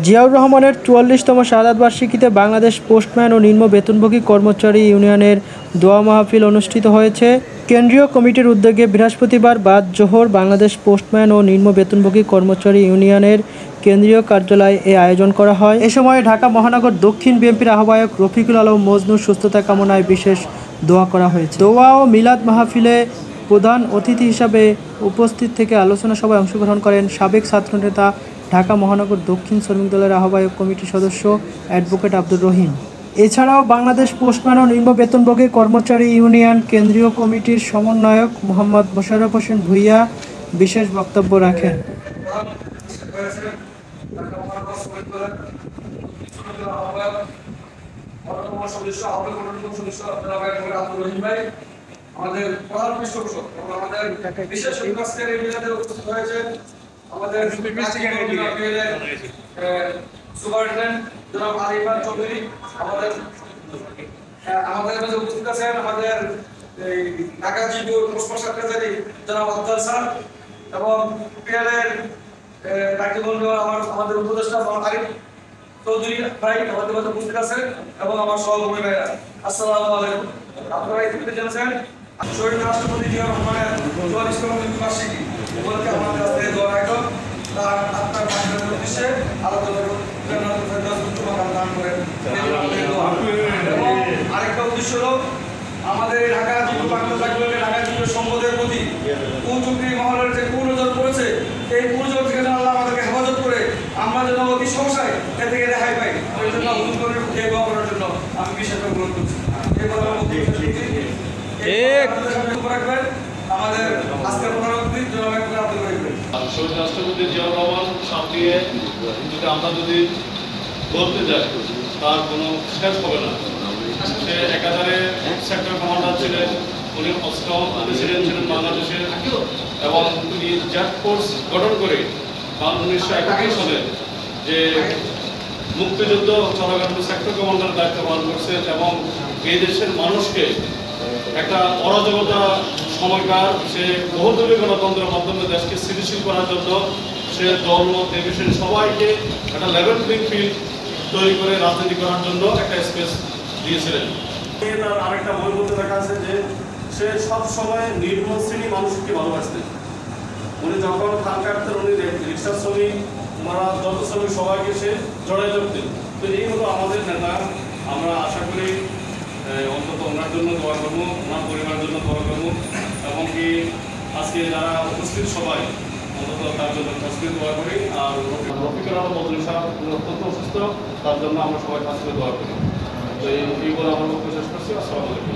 জিয়াউর রহমানের ৪৪তম শাহাদাত বার্ষিকীতে বাংলাদেশ পোস্টম্যান ও নিম্ন বেতনভোগী কর্মচারী ইউনিয়নের দোয়া মাহফিল অনুষ্ঠিত হয়েছে। কেন্দ্রীয় কমিটির উদ্যোগে বৃহস্পতিবার বাদ জোহর বাংলাদেশ পোস্টম্যান ও নিম্ন বেতনভোগী কর্মচারী ইউনিয়নের কেন্দ্রীয় কার্যালয়ে এ আয়োজন করা হয়। এ সময় ঢাকা মহানগর দক্ষিণ বিএনপির আহ্বায়ক রফিকুল আলম মজনুর সুস্থতা কামনায় বিশেষ দোয়া করা হয়েছে। দোয়া ও মিলাদ মাহফিলে প্রধান অতিথি হিসাবে উপস্থিত থেকে আলোচনা সভায় অংশগ্রহণ করেন সাবেক ছাত্রনেতা ঢাকা মহানগর দক্ষিণ শ্রমিক দলের আহ্বায়ক কমিটির সদস্য অ্যাডভোকেট আব্দুর রহিম। এছাড়াও বাংলাদেশ পোস্টম্যান ও নিম্ন বেতনভোগী কর্মচারী ইউনিয়ন কেন্দ্রীয় কমিটির সমন্বয়ক মোহাম্মদ মোশাররফ হোসেন ভূঁইয়া বিশেষ বক্তব্য রাখেন। আমাদের প্রধান পৃষ্ঠপোষক এবং আমাদের বিশেষ উপস্থিত হয়েছে আমাদের সুপারিনটেন্ডেন্ট জনাব আরিফান চৌধুরী, আমাদের মাঝে উপস্থিত আছেন আমাদের ঢাকা জিপির পোস্ট সেক্রেটারি জনাব আফজাল স্যার এবং পিএলের আমাদের উপদেষ্টা আরিফ চৌধুরী ভাই আমাদের মাঝে উপস্থিত আছেন এবং আমার সহকর্মী ভাইরা। আসসালামু আলাইকুম। আপনারা ইতিমধ্যে জেনেছেন শহীদ রাষ্ট্রপতি জিয়াউর রহমানের ৪৪তম মৃত্যুবার্ষিকী উপলক্ষে আমাদের আজকে দোয়া আয়োজন তার আত্মার মানবের উদ্দেশ্যে আলোচনা দান করেন। এবং আরেকটা উদ্দেশ্য হলো আমাদের ঢাকা জিপি ঢাকা জিপির সম্পদের প্রতি কুচক্রী মহলের যে কুনজর পড়েছে এই কুনজর থেকে যেন আল্লাহ আমাদেরকে হেফাজত করে আমরা যেন অতি সহসায় এ থেকে রেহাই পাই ওই জন্য হুজুর করার জন্য আমি বিশেষ অনুরোধ করছি। আমাদের আজকের প্রধানমন্ত্রী শহীদ রাষ্ট্রপতি জিয়াউর রহমান সামনে যদি আমরা যদি বলতে যাই তার কোনো শেষ হবে না। সে একাধারে সেক্টর কমান্ডার ছিলেন, উনি অষ্টম প্রেসিডেন্ট ছিলেন বাংলাদেশের এবং উনি জেড ফোর্স গঠন করে 1981 সালে যে মুক্তিযুদ্ধ চলাকালীন সেক্টর কমান্ডার দায়িত্ব পালন করছেন এবং এই দেশের মানুষকে একটা অরাজকতা সময়কার সে বহুদলীয় গণতন্ত্রের মাধ্যমে দেশকে স্থিতিশীল করার জন্য সে দল মত নির্বিশেষে সবাইকে একটা লেভেল প্লেইং ফিল্ড তৈরি করে রাজনীতি করার জন্য একটা স্পেস দিয়েছিলেন। তার আরেকটা বই বলতে দেখা আছে যে সে সবসময় নিম্ন শ্রেণী মানুষকে ভালোবাসতেন। উনি যখন খান কাটতেন উনি রিক্সা শ্রমিক মারা যত শ্রমিক সবাইকে সে জড়াই ধরতেন। তো এই হলো আমাদের নেতা। আমরা আশা করি অন্তত ওনার জন্য দোয়া করবো, ওনার পরিবারের জন্য দোয়া করবো এবং কি আজকে যারা উপস্থিত সবাই অন্তত তার জন্য তসবির দোয়া করি। আর রফিকুল আলম মজনুর সাহেব অত্যন্ত অসুস্থ, তার জন্য আমরা সবাই কাজ করে দোয়া করি। তো এই বলে আমার বক্তব্য শেষ করছি। আসসালামু আলাইকুম।